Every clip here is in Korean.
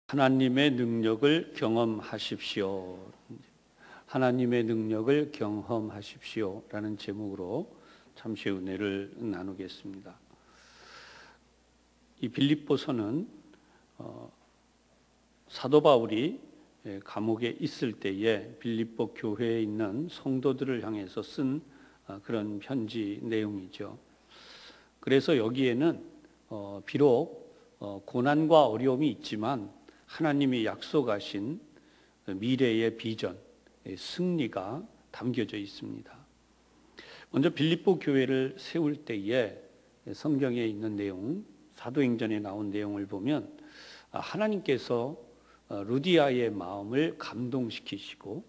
하나님의 능력을 경험하십시오. 하나님의 능력을 경험하십시오. 라는 제목으로 잠시 은혜를 나누겠습니다. 이 빌립보서는 사도 바울이 감옥에 있을 때에 빌립보 교회에 있는 성도들을 향해서 쓴 그런 편지 내용이죠. 그래서 여기에는 비록 고난과 어려움이 있지만 하나님이 약속하신 미래의 비전, 승리가 담겨져 있습니다. 먼저 빌립보 교회를 세울 때에 성경에 있는 내용, 사도행전에 나온 내용을 보면 하나님께서 루디아의 마음을 감동시키시고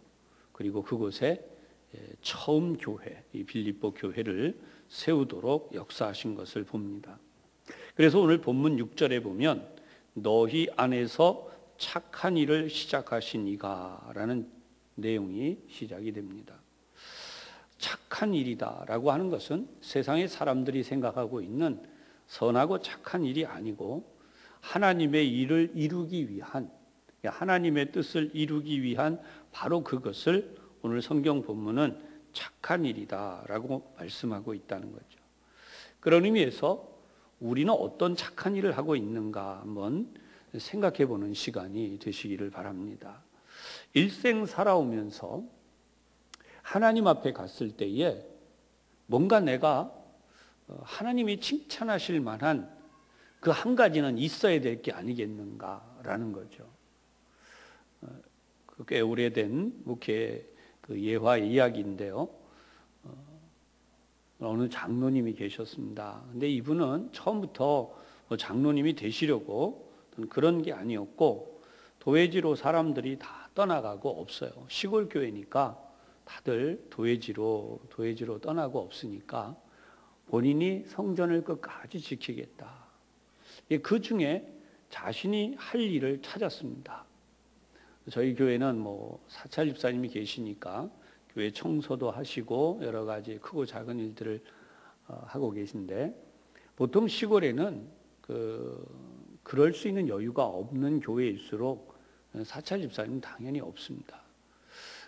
그리고 그곳에 처음 교회, 이 빌립보 교회를 세우도록 역사하신 것을 봅니다. 그래서 오늘 본문 6절에 보면 너희 안에서 착한 일을 시작하신 이가 라는 내용이 시작이 됩니다. 착한 일이다 라고 하는 것은 세상의 사람들이 생각하고 있는 선하고 착한 일이 아니고 하나님의 일을 이루기 위한, 하나님의 뜻을 이루기 위한 바로 그것을 오늘 성경 본문은 착한 일이다 라고 말씀하고 있다는 거죠. 그런 의미에서 우리는 어떤 착한 일을 하고 있는가 한번 생각해 보는 시간이 되시기를 바랍니다. 일생 살아오면서 하나님 앞에 갔을 때에 뭔가 내가 하나님이 칭찬하실 만한 그 한 가지는 있어야 될 게 아니겠는가라는 거죠. 꽤 오래된 목회 그 예화 이야기인데요. 어느 장로님이 계셨습니다. 근데 이분은 처음부터 장로님이 되시려고 그런 게 아니었고 도회지로 사람들이 다 떠나가고 없어요. 시골 교회니까 다들 도회지로 떠나고 없으니까 본인이 성전을 끝까지 지키겠다. 그 중에 자신이 할 일을 찾았습니다. 저희 교회는 사찰 집사님이 계시니까 교회 청소도 하시고 여러 가지 크고 작은 일들을 하고 계신데 보통 시골에는 그럴 수 있는 여유가 없는 교회일수록 사찰 집사님은 당연히 없습니다.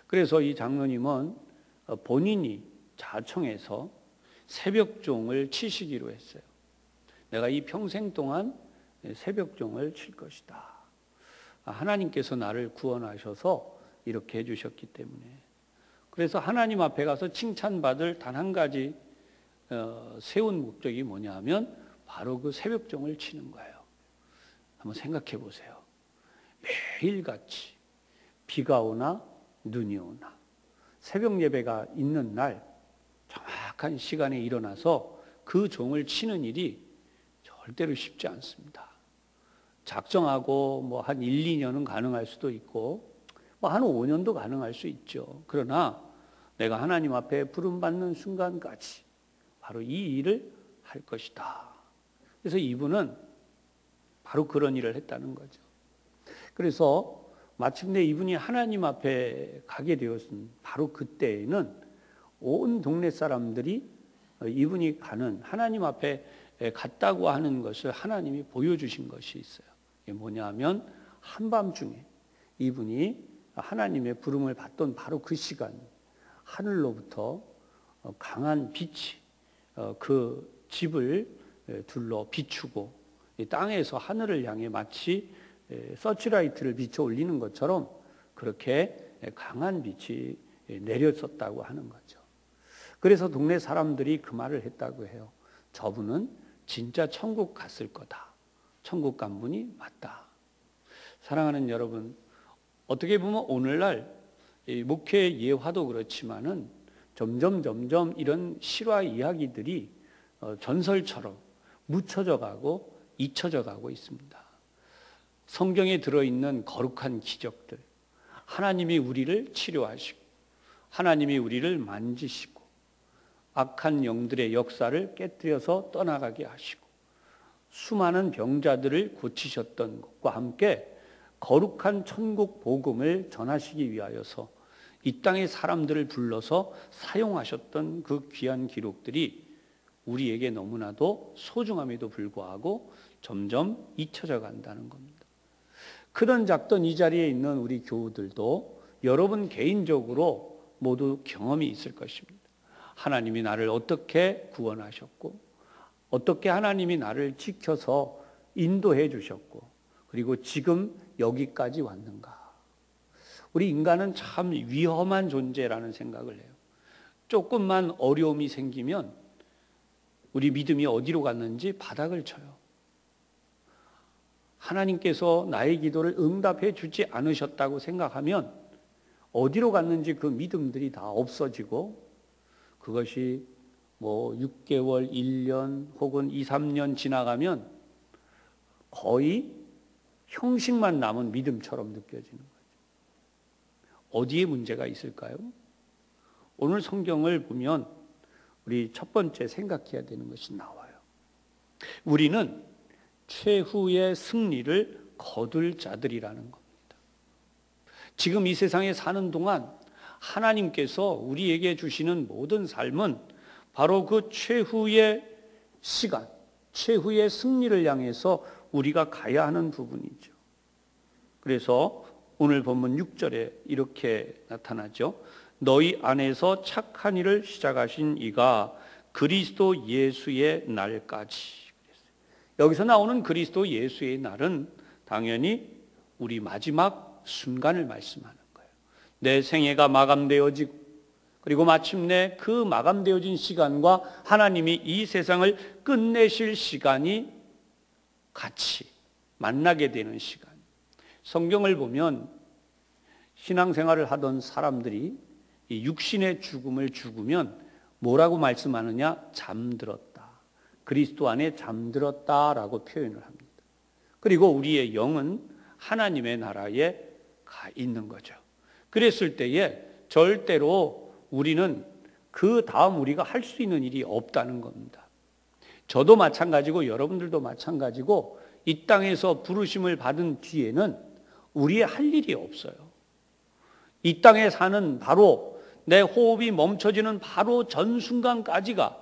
그래서 이 장로님은 본인이 자청해서 새벽종을 치시기로 했어요. 내가 이 평생 동안 새벽종을 칠 것이다. 하나님께서 나를 구원하셔서 이렇게 해주셨기 때문에. 그래서 하나님 앞에 가서 칭찬받을 단 한 가지 세운 목적이 뭐냐면 바로 그 새벽종을 치는 거예요. 한번 생각해 보세요. 매일같이 비가 오나 눈이 오나 새벽 예배가 있는 날 정확한 시간에 일어나서 그 종을 치는 일이 절대로 쉽지 않습니다. 작정하고 한 1, 2년은 가능할 수도 있고 한 5년도 가능할 수 있죠. 그러나 내가 하나님 앞에 부름받는 순간까지 바로 이 일을 할 것이다. 그래서 이분은 바로 그런 일을 했다는 거죠. 그래서 마침내 이분이 하나님 앞에 가게 되었은 바로 그때에는 온 동네 사람들이 이분이 가는 하나님 앞에 갔다고 하는 것을 하나님이 보여주신 것이 있어요. 이게 뭐냐면 한밤중에 이분이 하나님의 부름을 받던 바로 그 시간 하늘로부터 강한 빛이 그 집을 둘러 비추고 땅에서 하늘을 향해 마치 서치라이트를 비춰 올리는 것처럼 그렇게 강한 빛이 내렸었다고 하는 거죠. 그래서 동네 사람들이 그 말을 했다고 해요. 저분은 진짜 천국 갔을 거다. 천국 간 분이 맞다. 사랑하는 여러분, 어떻게 보면 오늘날 목회 예화도 그렇지만은 점점 이런 실화 이야기들이 전설처럼 묻혀져 가고 잊혀져 가고 있습니다. 성경에 들어있는 거룩한 기적들, 하나님이 우리를 치료하시고 하나님이 우리를 만지시고 악한 영들의 역사를 깨뜨려서 떠나가게 하시고 수많은 병자들을 고치셨던 것과 함께 거룩한 천국 복음을 전하시기 위하여서 이 땅의 사람들을 불러서 사용하셨던 그 귀한 기록들이 우리에게 너무나도 소중함에도 불구하고 점점 잊혀져 간다는 겁니다. 크든 작든 이 자리에 있는 우리 교우들도 여러분 개인적으로 모두 경험이 있을 것입니다. 하나님이 나를 어떻게 구원하셨고, 어떻게 하나님이 나를 지켜서 인도해 주셨고, 그리고 지금 여기까지 왔는가. 우리 인간은 참 위험한 존재라는 생각을 해요. 조금만 어려움이 생기면 우리 믿음이 어디로 갔는지 바닥을 쳐요. 하나님께서 나의 기도를 응답해 주지 않으셨다고 생각하면 어디로 갔는지 그 믿음들이 다 없어지고, 그것이 뭐 6개월, 1년 혹은 2, 3년 지나가면 거의 형식만 남은 믿음처럼 느껴지는 거죠. 어디에 문제가 있을까요? 오늘 성경을 보면 우리 첫 번째 생각해야 되는 것이 나와요. 우리는 최후의 승리를 거둘 자들이라는 겁니다. 지금 이 세상에 사는 동안 하나님께서 우리에게 주시는 모든 삶은 바로 그 최후의 시간, 최후의 승리를 향해서 우리가 가야 하는 부분이죠. 그래서 오늘 본문 6절에 이렇게 나타나죠. 너희 안에서 착한 일을 시작하신 이가 그리스도 예수의 날까지. 여기서 나오는 그리스도 예수의 날은 당연히 우리 마지막 순간을 말씀하는 거예요. 내 생애가 마감되어지고, 그리고 마침내 그 마감되어진 시간과 하나님이 이 세상을 끝내실 시간이 같이 만나게 되는 시간. 성경을 보면 신앙생활을 하던 사람들이 이 육신의 죽음을 죽으면 뭐라고 말씀하느냐? 잠들었다. 그리스도 안에 잠들었다라고 표현을 합니다. 그리고 우리의 영은 하나님의 나라에 가 있는 거죠. 그랬을 때에 절대로 우리는 그 다음 우리가 할 수 있는 일이 없다는 겁니다. 저도 마찬가지고 여러분들도 마찬가지고 이 땅에서 부르심을 받은 뒤에는 우리의 할 일이 없어요. 이 땅에 사는 바로 내 호흡이 멈춰지는 바로 전 순간까지가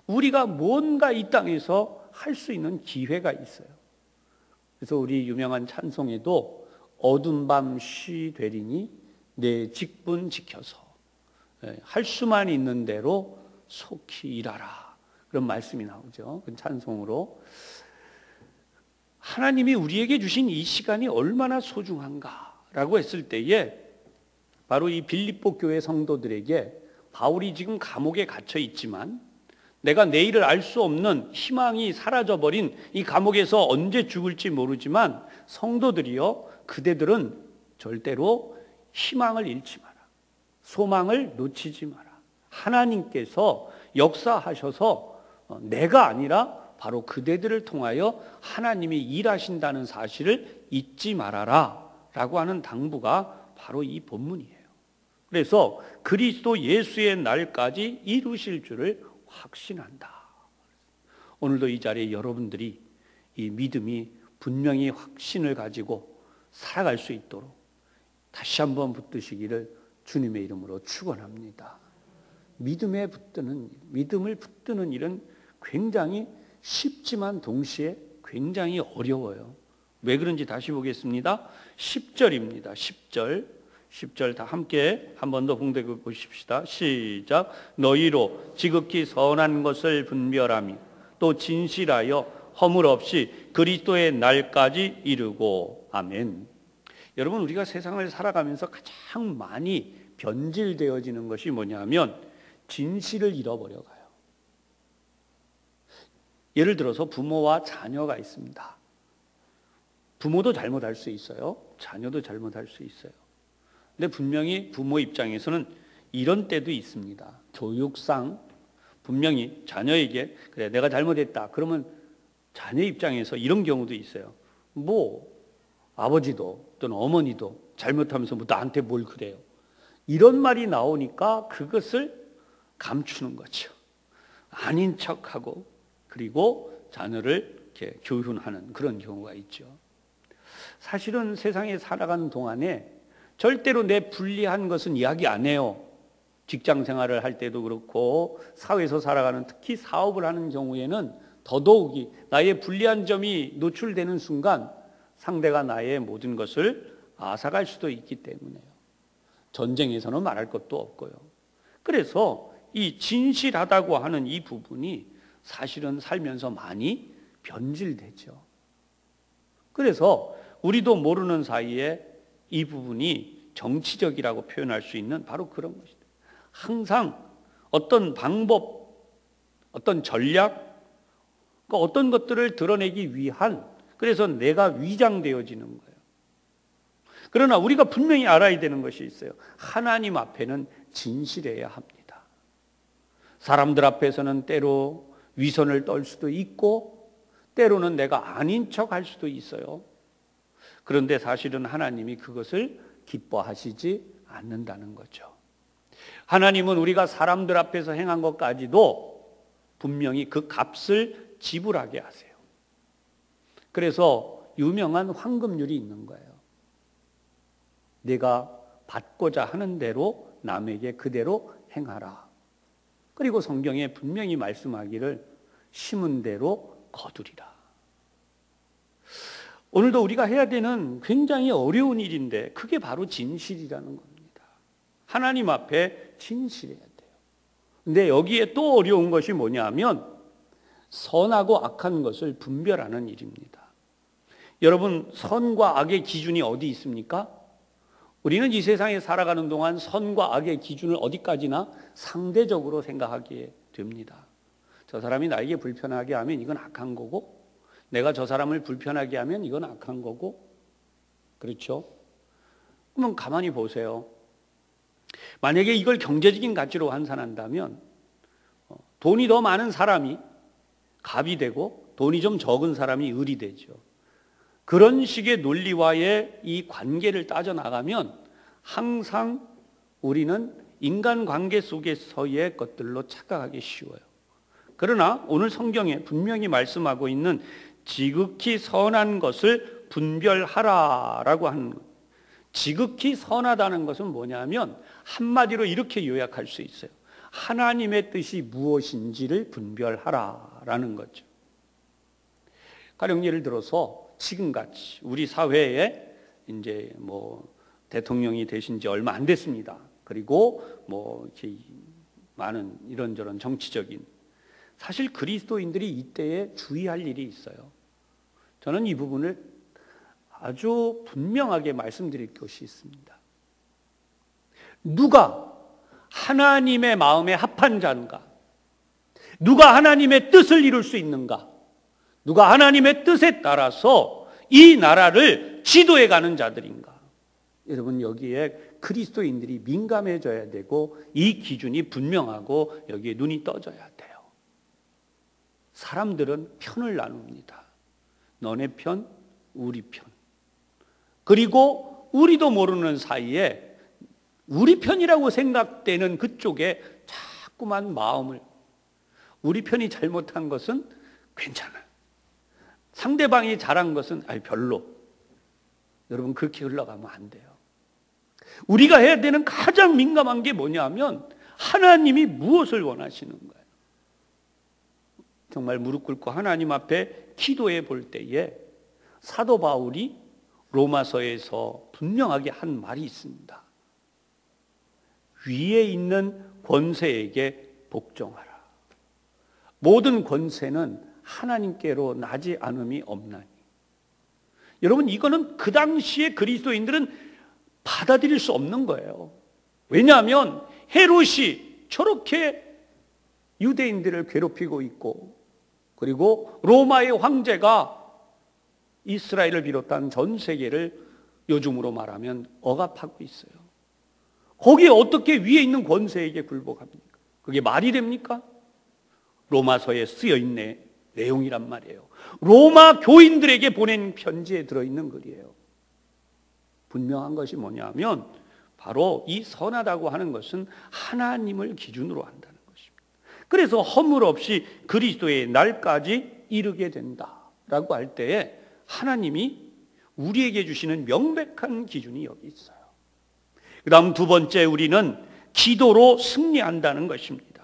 우리가 뭔가 이 땅에서 할 수 있는 기회가 있어요. 그래서 우리 유명한 찬송에도 어두운 밤 쉬 되리니 내 직분 지켜서 할 수만 있는 대로 속히 일하라. 그런 말씀이 나오죠. 그 찬송으로. 하나님이 우리에게 주신 이 시간이 얼마나 소중한가라고 했을 때에 바로 이 빌립보 교회 성도들에게 바울이 지금 감옥에 갇혀 있지만 내가 내일을 알 수 없는 희망이 사라져버린 이 감옥에서 언제 죽을지 모르지만 성도들이요, 그대들은 절대로 희망을 잃지 마라. 소망을 놓치지 마라. 하나님께서 역사하셔서 내가 아니라 바로 그대들을 통하여 하나님이 일하신다는 사실을 잊지 말아라 라고 하는 당부가 바로 이 본문이에요. 그래서 그리스도 예수의 날까지 이루실 줄을 확신한다. 오늘도 이 자리에 여러분들이 이 믿음이 분명히 확신을 가지고 살아갈 수 있도록 다시 한번 붙드시기를 주님의 이름으로 축원합니다. 믿음을 붙드는 일은 굉장히 쉽지만 동시에 굉장히 어려워요. 왜 그런지 다시 보겠습니다. 10절입니다. 10절 다 함께 한 번 더 봉독해 보십시다. 시작. 너희로 지극히 선한 것을 분별하며 또 진실하여 허물 없이 그리스도의 날까지 이루고. 아멘. 여러분, 우리가 세상을 살아가면서 가장 많이 변질되어지는 것이 뭐냐면 진실을 잃어버려가요. 예를 들어서 부모와 자녀가 있습니다. 부모도 잘못할 수 있어요. 자녀도 잘못할 수 있어요. 근데 분명히 부모 입장에서는 이런 때도 있습니다. 교육상 분명히 자녀에게 그래 내가 잘못했다 그러면 자녀 입장에서 이런 경우도 있어요. 뭐 아버지도 또는 어머니도 잘못하면서 뭐 나한테 뭘 그래요. 이런 말이 나오니까 그것을 감추는 거죠. 아닌 척하고 그리고 자녀를 이렇게 교훈하는 그런 경우가 있죠. 사실은 세상에 살아가는 동안에 절대로 내 불리한 것은 이야기 안 해요. 직장 생활을 할 때도 그렇고 사회에서 살아가는 특히 사업을 하는 경우에는 더더욱이 나의 불리한 점이 노출되는 순간 상대가 나의 모든 것을 앗아갈 수도 있기 때문에요. 전쟁에서는 말할 것도 없고요. 그래서 이 진실하다고 하는 이 부분이 사실은 살면서 많이 변질되죠. 그래서 우리도 모르는 사이에 이 부분이 정치적이라고 표현할 수 있는 바로 그런 것입니다. 항상 어떤 방법, 어떤 전략, 어떤 것들을 드러내기 위한, 그래서 내가 위장되어지는 거예요. 그러나 우리가 분명히 알아야 되는 것이 있어요. 하나님 앞에는 진실해야 합니다. 사람들 앞에서는 때로 위선을 떨 수도 있고 때로는 내가 아닌 척 할 수도 있어요. 그런데 사실은 하나님이 그것을 기뻐하시지 않는다는 거죠. 하나님은 우리가 사람들 앞에서 행한 것까지도 분명히 그 값을 지불하게 하세요. 그래서 유명한 황금률이 있는 거예요. 내가 받고자 하는 대로 남에게 그대로 행하라. 그리고 성경에 분명히 말씀하기를 심은 대로 거두리라. 오늘도 우리가 해야 되는 굉장히 어려운 일인데 그게 바로 진실이라는 겁니다. 하나님 앞에 진실해야 돼요. 근데 여기에 또 어려운 것이 뭐냐면 선하고 악한 것을 분별하는 일입니다. 여러분, 선과 악의 기준이 어디 있습니까? 우리는 이 세상에 살아가는 동안 선과 악의 기준을 어디까지나 상대적으로 생각하게 됩니다. 저 사람이 나에게 불편하게 하면 이건 악한 거고, 내가 저 사람을 불편하게 하면 이건 악한 거고, 그렇죠? 그러면 가만히 보세요. 만약에 이걸 경제적인 가치로 환산한다면 돈이 더 많은 사람이 갑이 되고 돈이 좀 적은 사람이 을이 되죠. 그런 식의 논리와의 이 관계를 따져나가면 항상 우리는 인간관계 속에서의 것들로 착각하기 쉬워요. 그러나 오늘 성경에 분명히 말씀하고 있는 지극히 선한 것을 분별하라라고 하는 것. 지극히 선하다는 것은 뭐냐면 한마디로 이렇게 요약할 수 있어요. 하나님의 뜻이 무엇인지를 분별하라라는 거죠. 가령 예를 들어서 지금같이 우리 사회에 이제 대통령이 되신 지 얼마 안 됐습니다. 그리고 이렇게 많은 이런저런 정치적인, 사실 그리스도인들이 이때에 주의할 일이 있어요. 저는 이 부분을 아주 분명하게 말씀드릴 것이 있습니다. 누가 하나님의 마음에 합한 자인가? 누가 하나님의 뜻을 이룰 수 있는가? 누가 하나님의 뜻에 따라서 이 나라를 지도해 가는 자들인가? 여러분, 여기에 그리스도인들이 민감해져야 되고 이 기준이 분명하고 여기에 눈이 떠져야 돼요. 사람들은 편을 나눕니다. 너네 편, 우리 편. 그리고 우리도 모르는 사이에 우리 편이라고 생각되는 그쪽에 자꾸만 마음을, 우리 편이 잘못한 것은 괜찮아요. 상대방이 잘한 것은 별로. 여러분, 그렇게 흘러가면 안 돼요. 우리가 해야 되는 가장 민감한 게 뭐냐면 하나님이 무엇을 원하시는 거예요. 정말 무릎 꿇고 하나님 앞에 기도해 볼 때에 사도 바울이 로마서에서 분명하게 한 말이 있습니다. 위에 있는 권세에게 복종하라. 모든 권세는 하나님께로 나지 않음이 없나니. 여러분, 이거는 그 당시에 그리스도인들은 받아들일 수 없는 거예요. 왜냐하면 헤롯이 저렇게 유대인들을 괴롭히고 있고, 그리고 로마의 황제가 이스라엘을 비롯한 전 세계를 요즘으로 말하면 억압하고 있어요. 거기에 어떻게 위에 있는 권세에게 굴복합니까? 그게 말이 됩니까? 로마서에 쓰여있는 내용이란 말이에요. 로마 교인들에게 보낸 편지에 들어있는 글이에요. 분명한 것이 뭐냐면 바로 이 선하다고 하는 것은 하나님을 기준으로 한다는 것입니다. 그래서 허물 없이 그리스도의 날까지 이르게 된다라고 할 때에 하나님이 우리에게 주시는 명백한 기준이 여기 있어요. 그 다음 두 번째, 우리는 기도로 승리한다는 것입니다.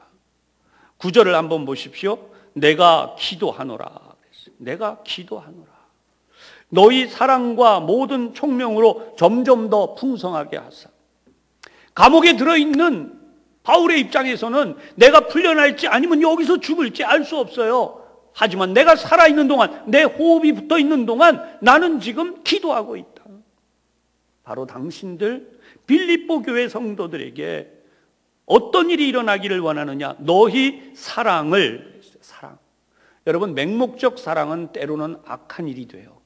9절을 한번 보십시오. 내가 기도하노라. 내가 기도하노라. 너희 사랑과 모든 총명으로 점점 더 풍성하게 하사. 감옥에 들어있는 바울의 입장에서는 내가 풀려날지 아니면 여기서 죽을지 알 수 없어요. 하지만 내가 살아있는 동안, 내 호흡이 붙어있는 동안 나는 지금 기도하고 있다. 바로 당신들 빌립보 교회 성도들에게 어떤 일이 일어나기를 원하느냐? 너희 사랑을, 사랑. 여러분, 맹목적 사랑은 때로는 악한 일이 돼요.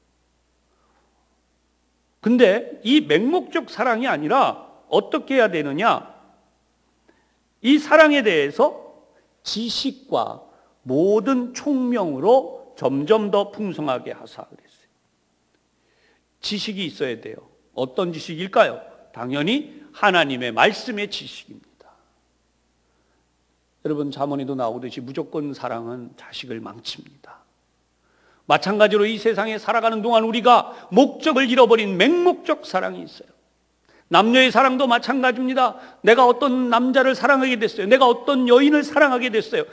근데 이 맹목적 사랑이 아니라 어떻게 해야 되느냐? 이 사랑에 대해서 지식과 모든 총명으로 점점 더 풍성하게 하사 그랬어요. 지식이 있어야 돼요. 어떤 지식일까요? 당연히 하나님의 말씀의 지식입니다. 여러분, 잠언에도 나오듯이 무조건 사랑은 자식을 망칩니다. 마찬가지로 이 세상에 살아가는 동안 우리가 목적을 잃어버린 맹목적 사랑이 있어요. 남녀의 사랑도 마찬가지입니다. 내가 어떤 남자를 사랑하게 됐어요. 내가 어떤 여인을 사랑하게 됐어요.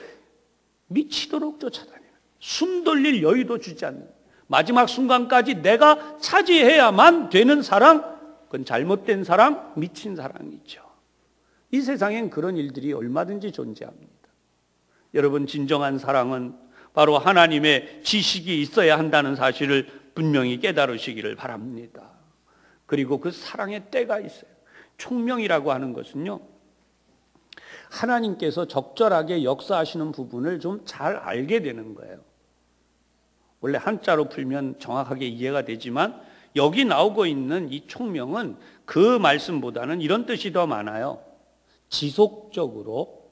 미치도록 쫓아다니는, 숨 돌릴 여유도 주지 않는, 마지막 순간까지 내가 차지해야만 되는 사랑, 그건 잘못된 사랑, 미친 사랑이죠. 이 세상엔 그런 일들이 얼마든지 존재합니다. 여러분, 진정한 사랑은 바로 하나님의 지식이 있어야 한다는 사실을 분명히 깨달으시기를 바랍니다. 그리고 그 사랑의 때가 있어요. 총명이라고 하는 것은요, 하나님께서 적절하게 역사하시는 부분을 좀 잘 알게 되는 거예요. 원래 한자로 풀면 정확하게 이해가 되지만 여기 나오고 있는 이 총명은 그 말씀보다는 이런 뜻이 더 많아요. 지속적으로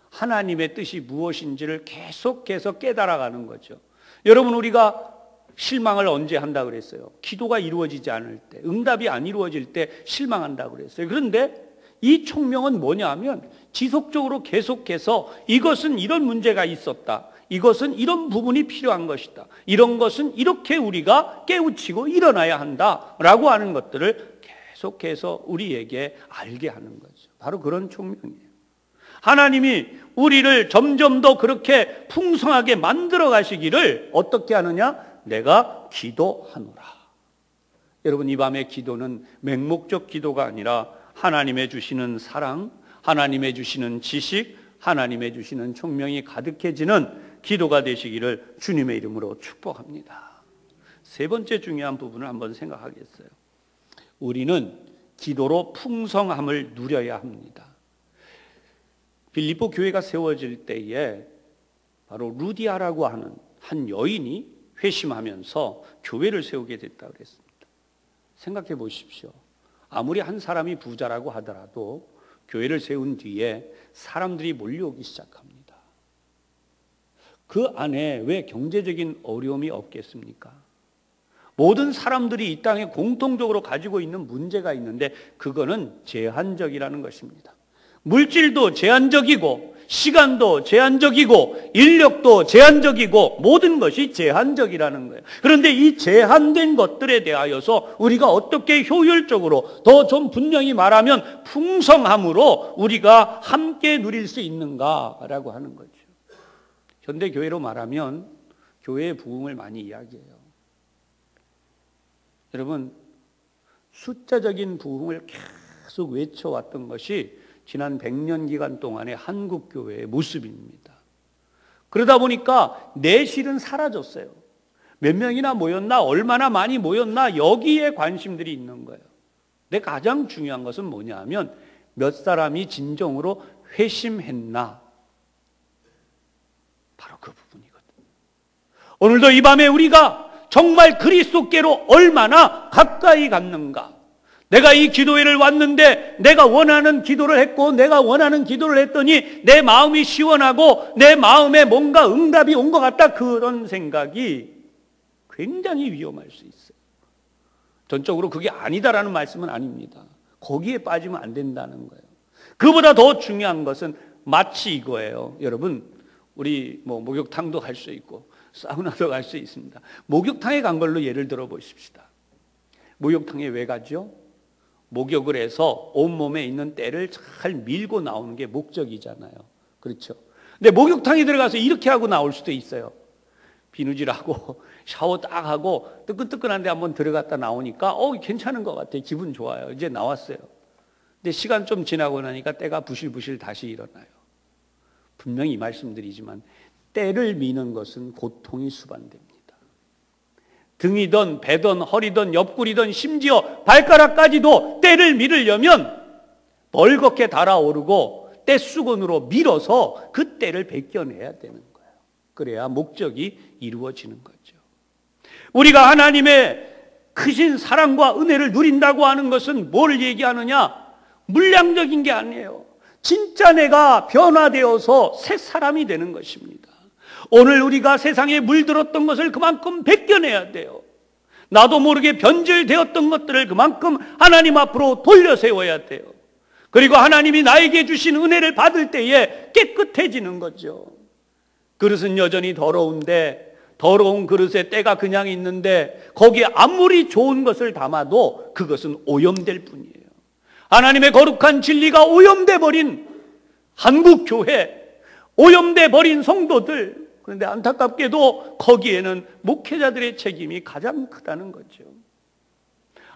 하나님의 뜻이 무엇인지를 계속해서 깨달아가는 거죠. 여러분, 우리가 실망을 언제 한다 그랬어요? 기도가 이루어지지 않을 때, 응답이 안 이루어질 때 실망한다 그랬어요. 그런데 이 총명은 뭐냐 하면 지속적으로 계속해서 이것은 이런 문제가 있었다, 이것은 이런 부분이 필요한 것이다, 이런 것은 이렇게 우리가 깨우치고 일어나야 한다라고 하는 것들을 계속해서 우리에게 알게 하는 거죠. 바로 그런 총명이에요. 하나님이 우리를 점점 더 그렇게 풍성하게 만들어 가시기를 어떻게 하느냐? 내가 기도하노라. 여러분, 이 밤의 기도는 맹목적 기도가 아니라 하나님의 주시는 사랑, 하나님의 주시는 지식, 하나님의 주시는 총명이 가득해지는 기도가 되시기를 주님의 이름으로 축복합니다. 세 번째 중요한 부분을 한번 생각하겠어요. 우리는 기도로 풍성함을 누려야 합니다. 빌립보 교회가 세워질 때에 바로 루디아라고 하는 한 여인이 회심하면서 교회를 세우게 됐다고 그랬습니다. 생각해 보십시오. 아무리 한 사람이 부자라고 하더라도 교회를 세운 뒤에 사람들이 몰려오기 시작합니다. 그 안에 왜 경제적인 어려움이 없겠습니까? 모든 사람들이 이 땅에 공통적으로 가지고 있는 문제가 있는데 그거는 제한적이라는 것입니다. 물질도 제한적이고 시간도 제한적이고 인력도 제한적이고 모든 것이 제한적이라는 거예요. 그런데 이 제한된 것들에 대하여서 우리가 어떻게 효율적으로, 더 좀 분명히 말하면 풍성함으로 우리가 함께 누릴 수 있는가라고 하는 거죠. 현대교회로 말하면 교회의 부흥을 많이 이야기해요. 여러분, 숫자적인 부흥을 계속 외쳐왔던 것이 지난 100년 기간 동안의 한국교회의 모습입니다. 그러다 보니까 내실은 사라졌어요. 몇 명이나 모였나, 얼마나 많이 모였나, 여기에 관심들이 있는 거예요. 근데 가장 중요한 것은 뭐냐 하면 몇 사람이 진정으로 회심했나, 바로 그 부분이거든요. 오늘도 이 밤에 우리가 정말 그리스도께로 얼마나 가까이 갔는가. 내가 이 기도회를 왔는데 내가 원하는 기도를 했고 내가 원하는 기도를 했더니 내 마음이 시원하고 내 마음에 뭔가 응답이 온 것 같다, 그런 생각이 굉장히 위험할 수 있어요. 전적으로 그게 아니다라는 말씀은 아닙니다. 거기에 빠지면 안 된다는 거예요. 그보다 더 중요한 것은 마치 이거예요. 여러분, 우리 목욕탕도 갈 수 있고 사우나도 갈 수 있습니다. 목욕탕에 간 걸로 예를 들어 보십시다. 목욕탕에 왜 가죠? 목욕을 해서 온몸에 있는 때를 잘 밀고 나오는 게 목적이잖아요. 그렇죠? 근데 목욕탕에 들어가서 이렇게 하고 나올 수도 있어요. 비누질하고 샤워 딱 하고 뜨끈뜨끈한데 한번 들어갔다 나오니까 괜찮은 것 같아요. 기분 좋아요. 이제 나왔어요. 근데 시간 좀 지나고 나니까 때가 부실부실 다시 일어나요. 분명히 말씀드리지만 때를 미는 것은 고통이 수반됩니다. 등이든 배든 허리든 옆구리든 심지어 발가락까지도 때를 밀으려면 벌겋게 달아오르고 때수건으로 밀어서 그 때를 벗겨내야 되는 거예요. 그래야 목적이 이루어지는 거죠. 우리가 하나님의 크신 사랑과 은혜를 누린다고 하는 것은 뭘 얘기하느냐? 물량적인 게 아니에요. 진짜 내가 변화되어서 새 사람이 되는 것입니다. 오늘 우리가 세상에 물들었던 것을 그만큼 벗겨내야 돼요. 나도 모르게 변질되었던 것들을 그만큼 하나님 앞으로 돌려 세워야 돼요. 그리고 하나님이 나에게 주신 은혜를 받을 때에 깨끗해지는 거죠. 그릇은 여전히 더러운데 더러운 그릇에 때가 그냥 있는데 거기에 아무리 좋은 것을 담아도 그것은 오염될 뿐이에요. 하나님의 거룩한 진리가 오염돼 버린 한국교회, 오염돼 버린 성도들, 그런데 안타깝게도 거기에는 목회자들의 책임이 가장 크다는 거죠.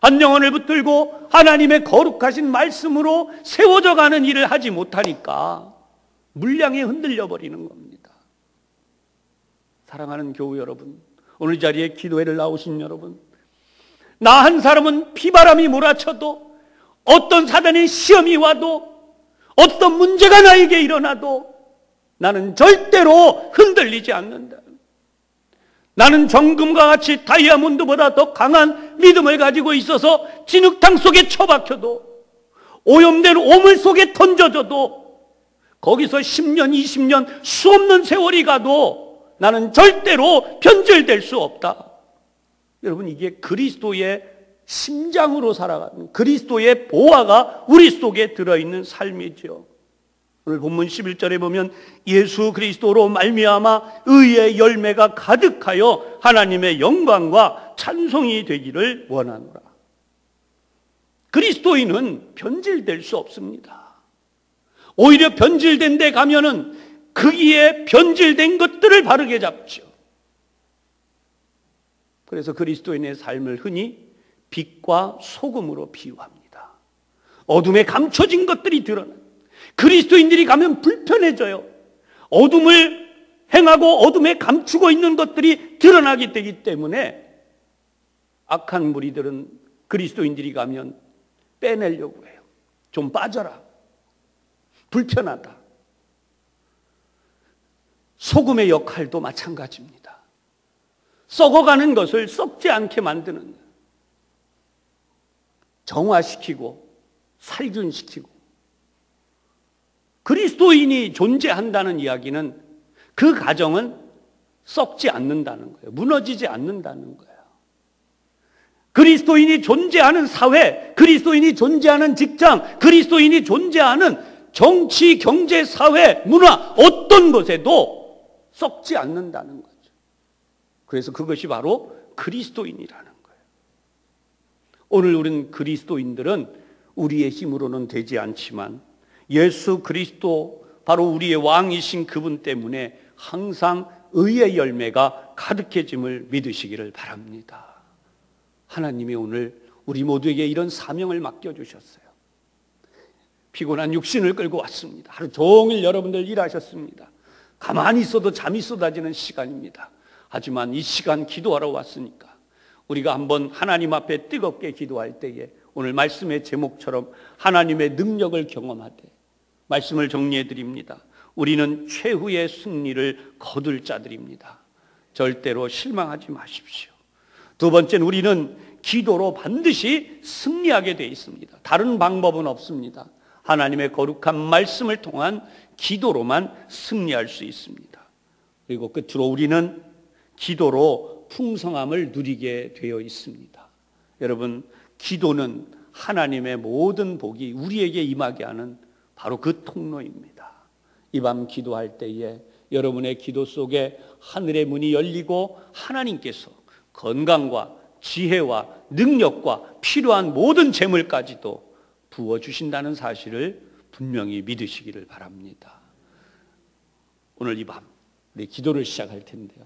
한 영혼을 붙들고 하나님의 거룩하신 말씀으로 세워져 가는 일을 하지 못하니까 물량이 흔들려 버리는 겁니다. 사랑하는 교우 여러분, 오늘 자리에 기도회를 나오신 여러분, 나 한 사람은 비바람이 몰아쳐도, 어떤 사단의 시험이 와도, 어떤 문제가 나에게 일어나도 나는 절대로 흔들리지 않는다. 나는 정금과 같이 다이아몬드보다 더 강한 믿음을 가지고 있어서 진흙탕 속에 처박혀도, 오염된 오물 속에 던져져도, 거기서 10년, 20년 수없는 세월이 가도 나는 절대로 변질될 수 없다. 여러분, 이게 그리스도의 심장으로 살아가는, 그리스도의 보화가 우리 속에 들어있는 삶이죠. 오늘 본문 11절에 보면 예수 그리스도로 말미암아 의의 열매가 가득하여 하나님의 영광과 찬송이 되기를 원하노라. 그리스도인은 변질될 수 없습니다. 오히려 변질된 데 가면은 거기에 변질된 것들을 바르게 잡죠. 그래서 그리스도인의 삶을 흔히 빛과 소금으로 비유합니다. 어둠에 감춰진 것들이 드러나. 그리스도인들이 가면 불편해져요. 어둠을 행하고 어둠에 감추고 있는 것들이 드러나게 되기 때문에 악한 무리들은 그리스도인들이 가면 빼내려고 해요. 좀 빠져라. 불편하다. 소금의 역할도 마찬가지입니다. 썩어가는 것을 썩지 않게 만드는, 정화시키고 살균시키고. 그리스도인이 존재한다는 이야기는 그 가정은 썩지 않는다는 거예요. 무너지지 않는다는 거예요. 그리스도인이 존재하는 사회, 그리스도인이 존재하는 직장, 그리스도인이 존재하는 정치, 경제, 사회, 문화, 어떤 것에도 썩지 않는다는 거죠. 그래서 그것이 바로 그리스도인이라는 거예요. 오늘 우리는 그리스도인들은 우리의 힘으로는 되지 않지만 예수 그리스도, 바로 우리의 왕이신 그분 때문에 항상 의의 열매가 가득해짐을 믿으시기를 바랍니다. 하나님이 오늘 우리 모두에게 이런 사명을 맡겨주셨어요. 피곤한 육신을 끌고 왔습니다. 하루 종일 여러분들 일하셨습니다. 가만히 있어도 잠이 쏟아지는 시간입니다. 하지만 이 시간 기도하러 왔으니까 우리가 한번 하나님 앞에 뜨겁게 기도할 때에 오늘 말씀의 제목처럼 하나님의 능력을 경험하되, 말씀을 정리해 드립니다. 우리는 최후의 승리를 거둘 자들입니다. 절대로 실망하지 마십시오. 두 번째는 우리는 기도로 반드시 승리하게 되어 있습니다. 다른 방법은 없습니다. 하나님의 거룩한 말씀을 통한 기도로만 승리할 수 있습니다. 그리고 끝으로 우리는 기도로 풍성함을 누리게 되어 있습니다. 여러분, 기도는 하나님의 모든 복이 우리에게 임하게 하는 바로 그 통로입니다. 이 밤 기도할 때에 여러분의 기도 속에 하늘의 문이 열리고 하나님께서 건강과 지혜와 능력과 필요한 모든 재물까지도 부어주신다는 사실을 분명히 믿으시기를 바랍니다. 오늘 이 밤 우리 기도를 시작할 텐데요.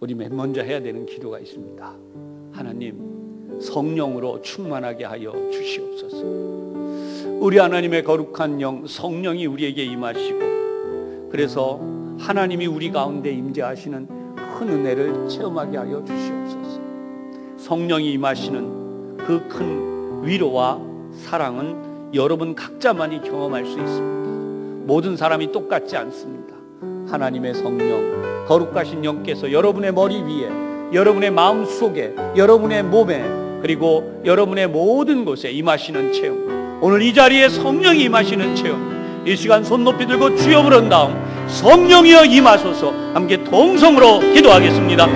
우리 맨 먼저 해야 되는 기도가 있습니다. 하나님, 성령으로 충만하게 하여 주시옵소서. 우리 하나님의 거룩한 영, 성령이 우리에게 임하시고, 그래서 하나님이 우리 가운데 임재하시는 큰 은혜를 체험하게 하여 주시옵소서. 성령이 임하시는 그 큰 위로와 사랑은 여러분 각자만이 경험할 수 있습니다. 모든 사람이 똑같지 않습니다. 하나님의 성령, 거룩하신 영께서 여러분의 머리 위에, 여러분의 마음 속에, 여러분의 몸에, 그리고 여러분의 모든 곳에 임하시는 체험, 오늘 이 자리에 성령이 임하시는 체험, 이 시간 손 높이 들고 주여 부른 다음 성령이여 임하소서 함께 동성으로 기도하겠습니다.